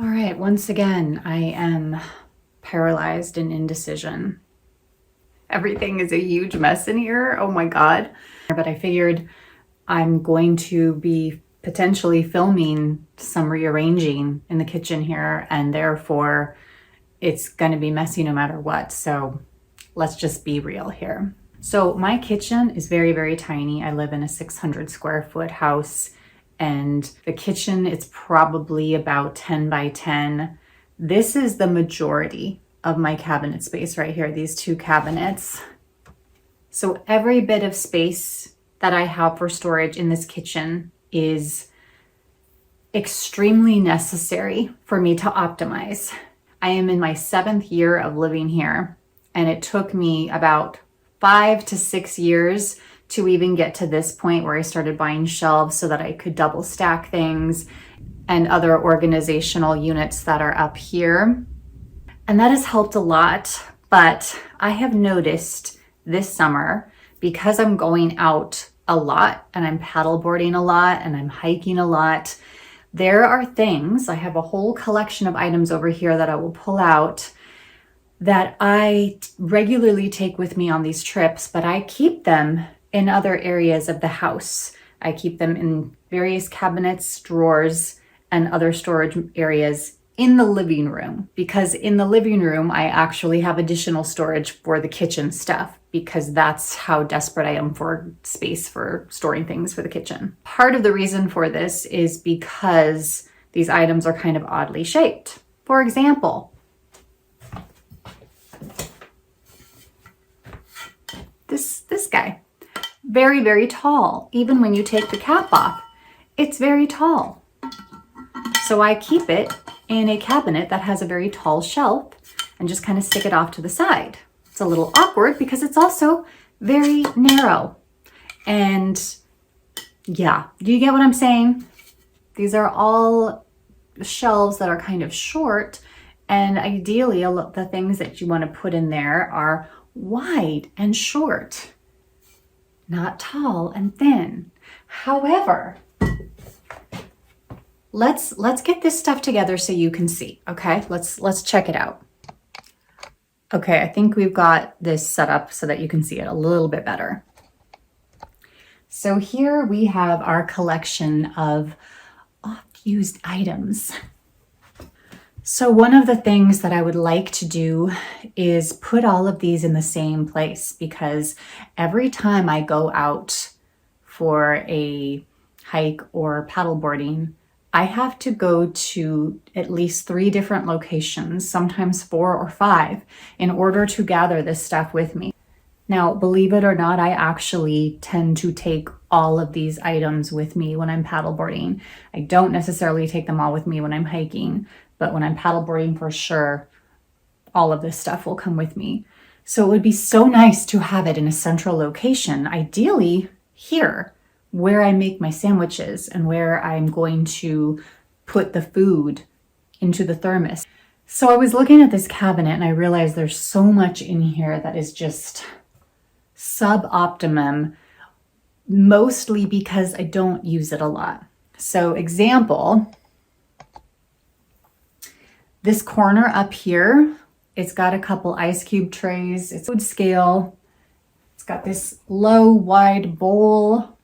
All right, once again, I am paralyzed in indecision. Everything is a huge mess in here. Oh my God. But I figured I'm going to be potentially filming some rearranging in the kitchen here, and therefore it's going to be messy no matter what. So let's just be real here. So my kitchen is very, very tiny. I live in a 600 square foot house, and the kitchen is probably about 10 by 10. This is the majority of my cabinet space right here, these two cabinets. So every bit of space that I have for storage in this kitchen is extremely necessary for me to optimize. I am in my 7th year of living here, and it took me about 5 to 6 years to even get to this point where I started buying shelves so that I could double stack things and other organizational units that are up here. And that has helped a lot, but I have noticed this summer, because I'm going out a lot and I'm paddleboarding a lot and I'm hiking a lot, there are things, I have a whole collection of items over here that I will pull out that I regularly take with me on these trips, but I keep them in other areas of the house. I keep them in various cabinets, drawers, and other storage areas in the living room, because in the living room, I actually have additional storage for the kitchen stuff, because that's how desperate I am for space for storing things for the kitchen. Part of the reason for this is because these items are kind of oddly shaped. For example, this guy, very, very tall. Even when you take the cap off, it's very tall. So I keep it in a cabinet that has a very tall shelf and just kind of stick it off to the side. It's a little awkward because it's also very narrow. And yeah, do you get what I'm saying? These are all shelves that are kind of short, and ideally the things that you want to put in there are wide and short, not tall and thin. However, let's get this stuff together so you can see, okay? Let's check it out. Okay, I think we've got this set up so that you can see it a little bit better. So here we have our collection of oft-used items. So one of the things that I would like to do is put all of these in the same place, because every time I go out for a hike or paddleboarding, I have to go to at least 3 different locations, sometimes 4 or 5, in order to gather this stuff with me. Now, believe it or not, I actually tend to take all of these items with me when I'm paddleboarding. I don't necessarily take them all with me when I'm hiking, but when I'm paddleboarding, for sure, all of this stuff will come with me. So it would be so nice to have it in a central location, ideally here, where I make my sandwiches and where I'm going to put the food into the thermos. So I was looking at this cabinet and I realized there's so much in here that is just suboptimum, mostly because I don't use it a lot. So example, this corner up here, it's got a couple ice cube trays, it's wood scale, it's got this low wide bowl,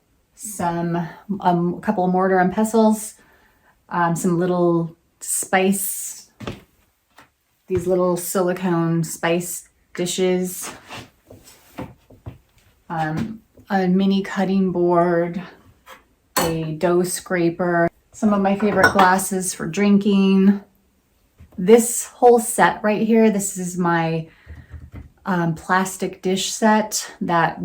a couple of mortar and pestles, some little spice, these little silicone spice dishes, a mini cutting board, a dough scraper, some of my favorite glasses for drinking. This whole set right here, this is my plastic dish set that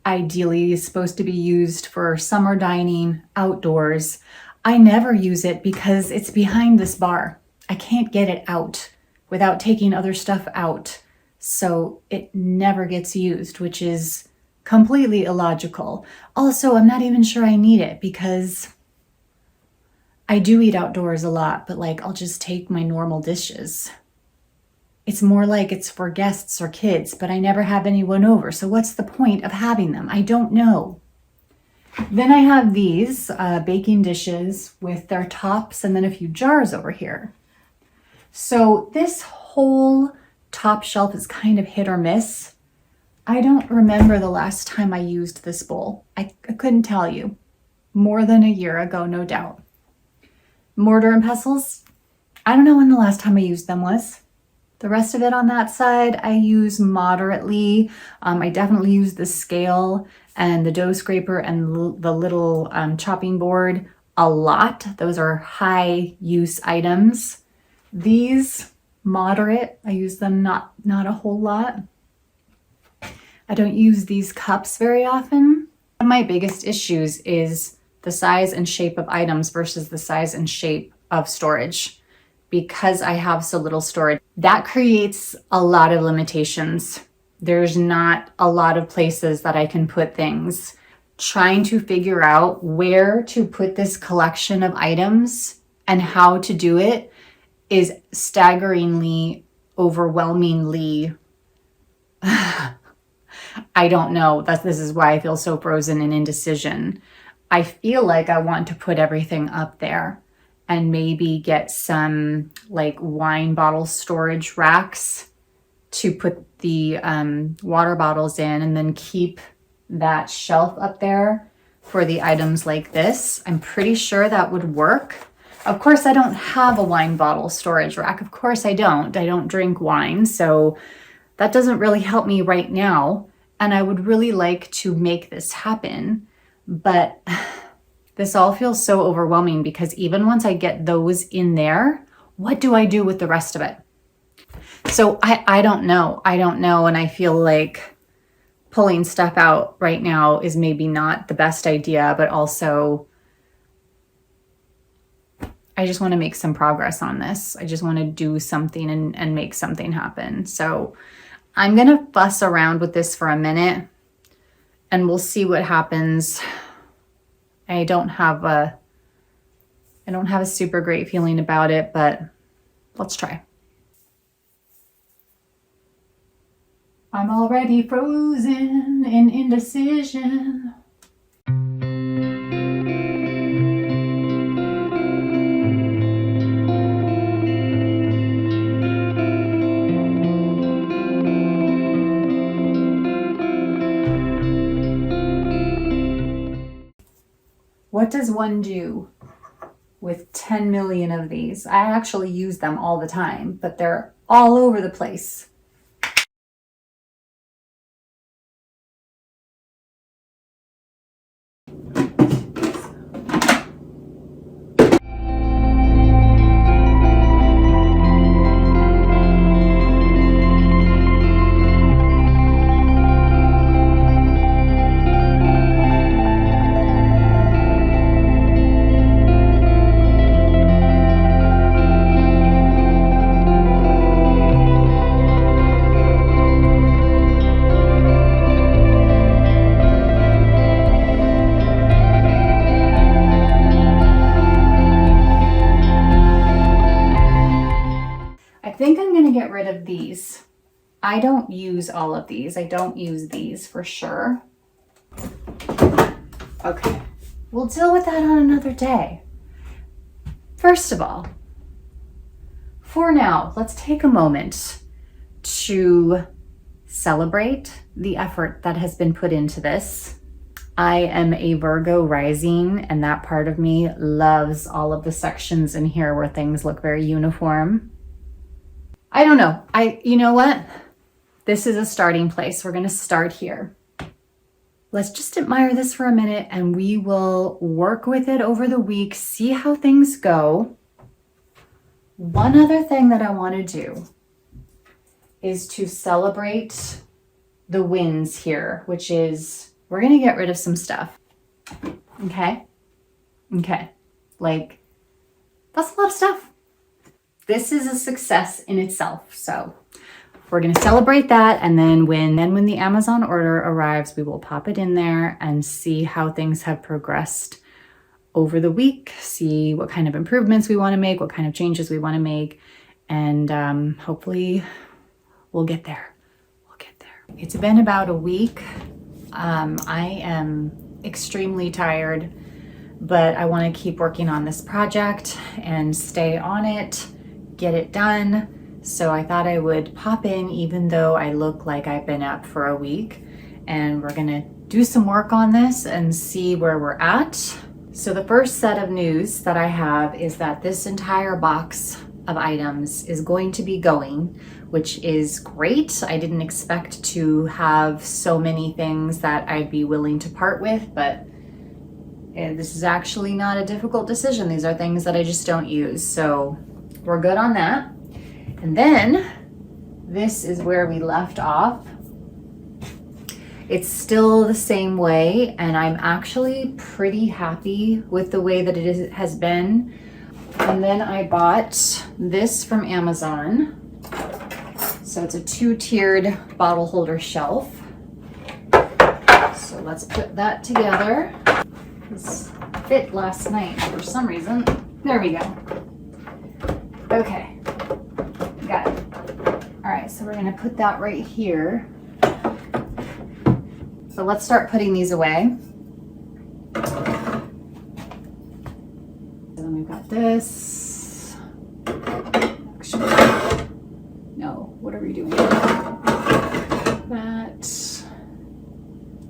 ideally is supposed to be used for summer dining outdoors. I never use it because it's behind this bar. I can't get it out without taking other stuff out. So it never gets used, which is completely illogical. Also, I'm not even sure I need it because I do eat outdoors a lot, but like I'll just take my normal dishes. It's more like it's for guests or kids, but I never have anyone over. So what's the point of having them? I don't know. Then I have these baking dishes with their tops and then a few jars over here. So this whole top shelf is kind of hit or miss. I don't remember the last time I used this bowl. I couldn't tell you. More than a year ago, no doubt. Mortar and pestles, I don't know when the last time I used them was. The rest of it on that side, I use moderately. I definitely use the scale and the dough scraper and the little chopping board a lot. Those are high use items. These, moderate. I use them not a whole lot. I don't use these cups very often. One of my biggest issues is the size and shape of items versus the size and shape of storage. Because I have so little storage, that creates a lot of limitations. There's not a lot of places that I can put things. Trying to figure out where to put this collection of items and how to do it is staggeringly, overwhelmingly, I don't know. This is why I feel so frozen and indecision. I feel like I want to put everything up there and maybe get some like wine bottle storage racks to put the water bottles in, and then keep that shelf up there for the items like this. I'm pretty sure that would work. Of course, I don't have a wine bottle storage rack. Of course I don't. I don't drink wine, so that doesn't really help me right now. And I would really like to make this happen, but this all feels so overwhelming because even once I get those in there, what do I do with the rest of it? So I don't know. I don't know. And I feel like pulling stuff out right now is maybe not the best idea, but also I just want to make some progress on this. I just want to do something and make something happen. So I'm going to fuss around with this for a minute and we'll see what happens. I don't have a super great feeling about it, but let's try. I'm already frozen in indecision. What does one do with 10 million of these? I actually use them all the time, but they're all over the place. I think I'm going to get rid of these. I don't use all of these. I don't use these for sure. Okay, we'll deal with that on another day. First of all, for now, let's take a moment to celebrate the effort that has been put into this. I am a Virgo rising, and that part of me loves all of the sections in here where things look very uniform. I don't know. You know what? This is a starting place. We're going to start here. Let's just admire this for a minute and we will work with it over the week, see how things go. One other thing that I want to do is to celebrate the wins here, which is we're going to get rid of some stuff. Okay? Okay. Like, that's a lot of stuff. This is a success in itself. So we're going to celebrate that. And then when the Amazon order arrives, we will pop it in there and see how things have progressed over the week, see what kind of improvements we want to make, what kind of changes we want to make. And hopefully we'll get there. We'll get there. It's been about a week. I am extremely tired, but I want to keep working on this project and stay on it. get it done. So I thought I would pop in even though I look like I've been up for a week, and we're gonna do some work on this and see where we're at. So the first set of news that I have is that this entire box of items is going to be going, which is great. I didn't expect to have so many things that I'd be willing to part with, but this is actually not a difficult decision. These are things that I just don't use, so we're good on that. And then this is where we left off. It's still the same way, and I'm actually pretty happy with the way that it has been. And then I bought this from Amazon. So it's a 2-tiered bottle holder shelf. So let's put that together. This fit last night for some reason. There we go. Okay, got it. All right, so we're gonna put that right here. So let's start putting these away. So then we've got this. Actually, no, what are we doing? That,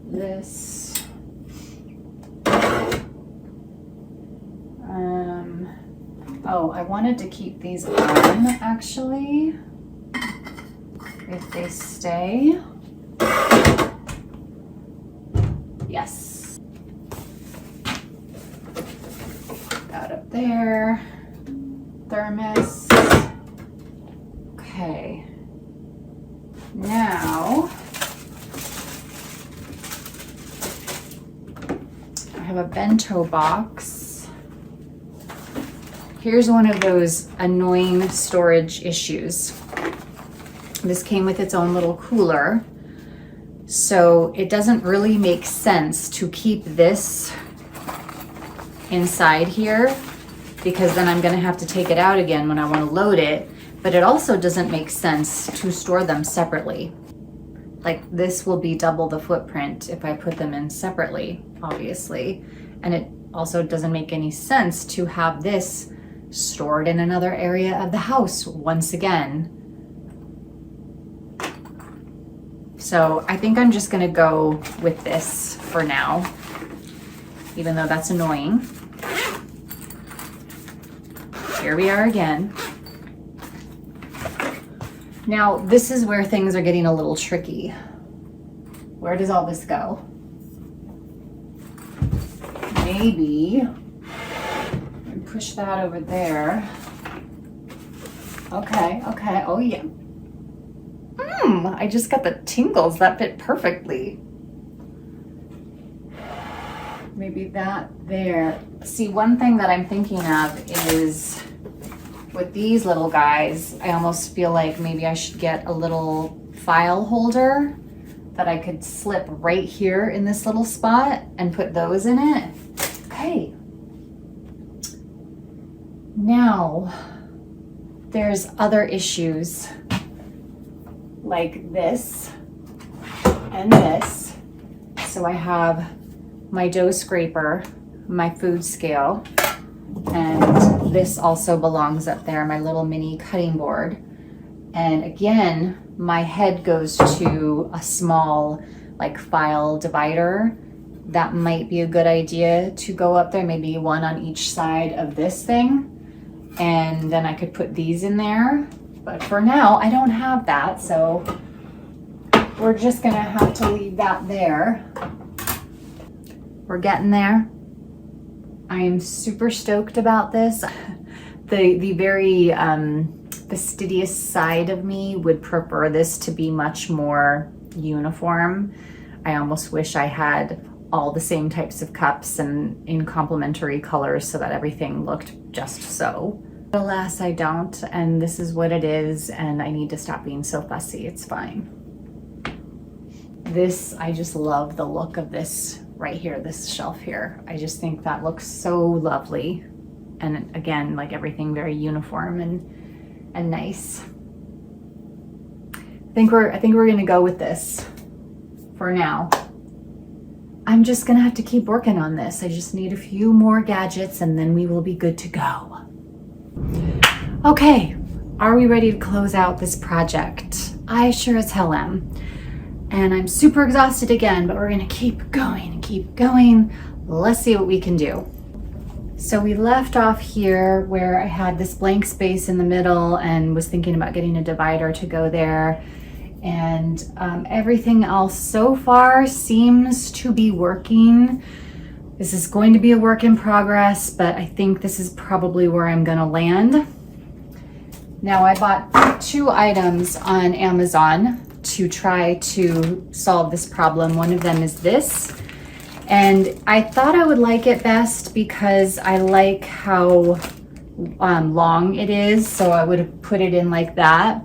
this. Oh, I wanted to keep these on actually, if they stay. Yes. That up there. Thermos. Okay. Now, I have a bento box. Here's one of those annoying storage issues. This came with its own little cooler. So it doesn't really make sense to keep this inside here, because then I'm gonna have to take it out again when I wanna load it. But it also doesn't make sense to store them separately. Like, this will be double the footprint if I put them in separately, obviously. And it also doesn't make any sense to have this stored in another area of the house once again. So I think I'm just gonna go with this for now, even though that's annoying. Here we are again. Now, this is where things are getting a little tricky. Where does all this go? Maybe push that over there. Okay, oh yeah. I just got the tingles. That fit perfectly. Maybe that there. See, one thing that I'm thinking of is with these little guys, I almost feel like maybe I should get a little file holder that I could slip right here in this little spot and put those in it. Okay. Now, there's other issues like this and this. So I have my dough scraper, my food scale, and this also belongs up there, my little mini cutting board. And again, my head goes to a small like file divider. That might be a good idea to go up there, maybe one on each side of this thing. And then I could put these in there. But for now, I don't have that, so we're just gonna have to leave that there. We're getting there. I am super stoked about this. The very fastidious side of me would prefer this to be much more uniform. I almost wish I had all the same types of cups and in complementary colors so that everything looked just so. But alas, I don't, and this is what it is, and I need to stop being so fussy. It's fine. This, I just love the look of this right here, this shelf here. I just think that looks so lovely. And again, like everything very uniform and nice. I think we're gonna go with this for now. I'm just gonna have to keep working on this. I just need a few more gadgets and then we will be good to go. Okay, Are we ready to close out this project? I sure as hell am. And I'm super exhausted again, but we're gonna keep going and keep going. Let's see what we can do. So we left off here where I had this blank space in the middle and was thinking about getting a divider to go there. And everything else so far seems to be working. This is going to be a work in progress, but I think this is probably where I'm gonna land. Now I bought 2 items on Amazon to try to solve this problem. One of them is this, and I thought I would like it best because I like how long it is, so I would put it in like that,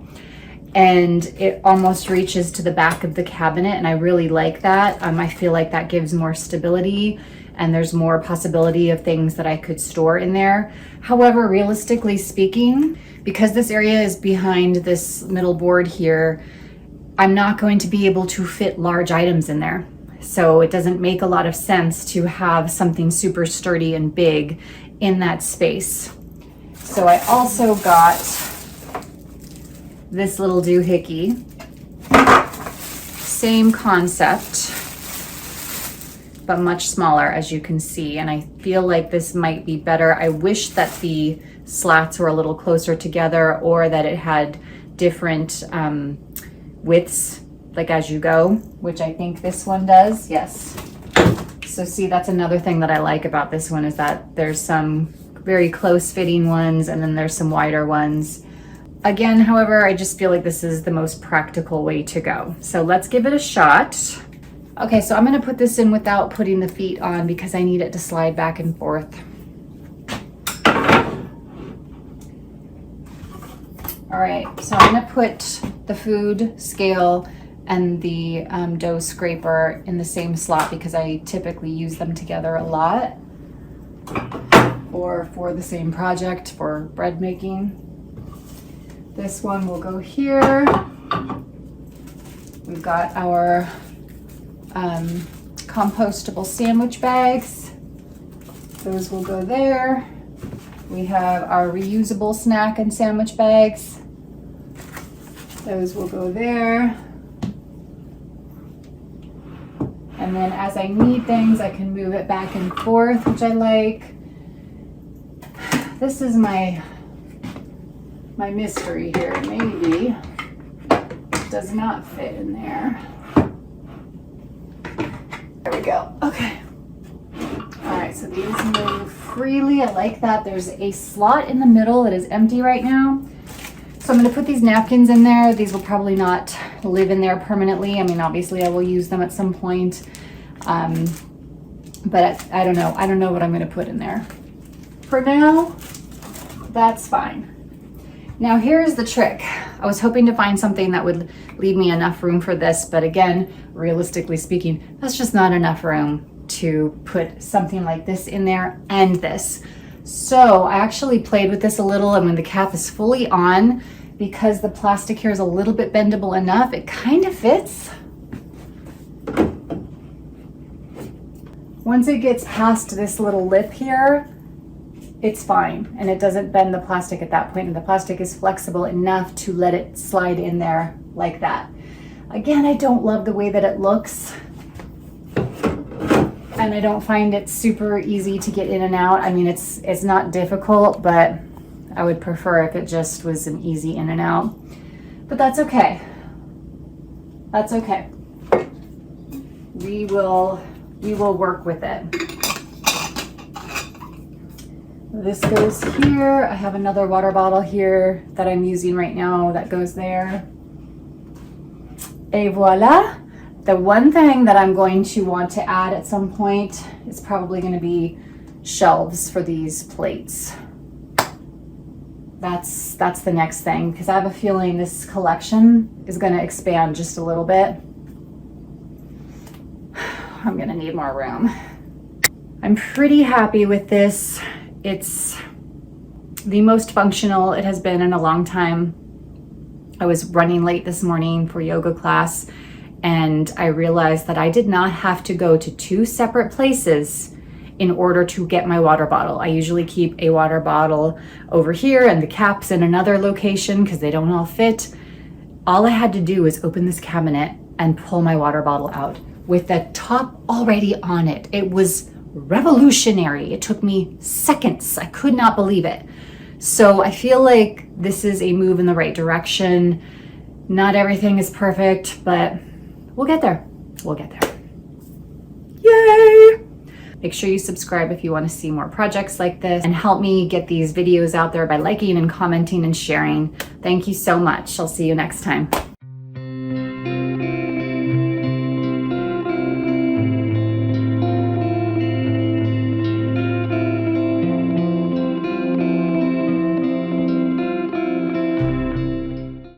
and it almost reaches to the back of the cabinet, and I really like that. I feel like that gives more stability and there's more possibility of things that I could store in there. However, realistically speaking, because this area is behind this middle board here, I'm not going to be able to fit large items in there. So it doesn't make a lot of sense to have something super sturdy and big in that space. So I also got this little doohickey. Same concept, but much smaller, as you can see. And I feel like this might be better. I wish that the slats were a little closer together, or that it had different widths, like as you go, which I think this one does, yes. So see, that's another thing that I like about this one, is that there's some very close fitting ones and then there's some wider ones. Again, however, I just feel like this is the most practical way to go. So let's give it a shot. Okay, so I'm gonna put this in without putting the feet on because I need it to slide back and forth. All right, so I'm gonna put the food scale and the dough scraper in the same slot because I typically use them together a lot, or for the same project for bread making. This one will go here. We've got our compostable sandwich bags. Those will go there. We have our reusable snack and sandwich bags. Those will go there. And then as I need things, I can move it back and forth, which I like. This is my mystery here. Maybe it does not fit in there. There we go. Okay. All right, so these move freely. I like that. There's a slot in the middle that is empty right now. So I'm going to put these napkins in there. These will probably not live in there permanently. I mean, obviously I will use them at some point. But I don't know. I don't know what I'm going to put in there. For now, that's fine. Now here's the trick. I was hoping to find something that would leave me enough room for this, but again, realistically speaking, that's just not enough room to put something like this in there and this. So I actually played with this a little, and when the cap is fully on, because the plastic here is a little bit bendable enough, it kind of fits. Once it gets past this little lip here, it's fine, and it doesn't bend the plastic at that point, and the plastic is flexible enough to let it slide in there like that. Again, I don't love the way that it looks, and I don't find it super easy to get in and out. I mean, it's not difficult, but I would prefer if it just was an easy in and out. But that's okay. That's okay. We will work with it. This goes here. I have another water bottle here that I'm using right now that goes there. Et voila. The one thing that I'm going to want to add at some point is probably going to be shelves for these plates. That's the next thing, because I have a feeling this collection is going to expand just a little bit. I'm going to need more room. I'm pretty happy with this. It's the most functional it has been in a long time. I was running late this morning for yoga class, and I realized that I did not have to go to 2 separate places in order to get my water bottle. I usually keep a water bottle over here and the cap's in another location because they don't all fit. All I had to do was open this cabinet and pull my water bottle out with the top already on it. It was revolutionary. It took me seconds. I could not believe it. So I feel like this is a move in the right direction. Not everything is perfect, but we'll get there. We'll get there. Yay! Make sure you subscribe if you want to see more projects like this, and help me get these videos out there by liking and commenting and sharing. Thank you so much. I'll see you next time.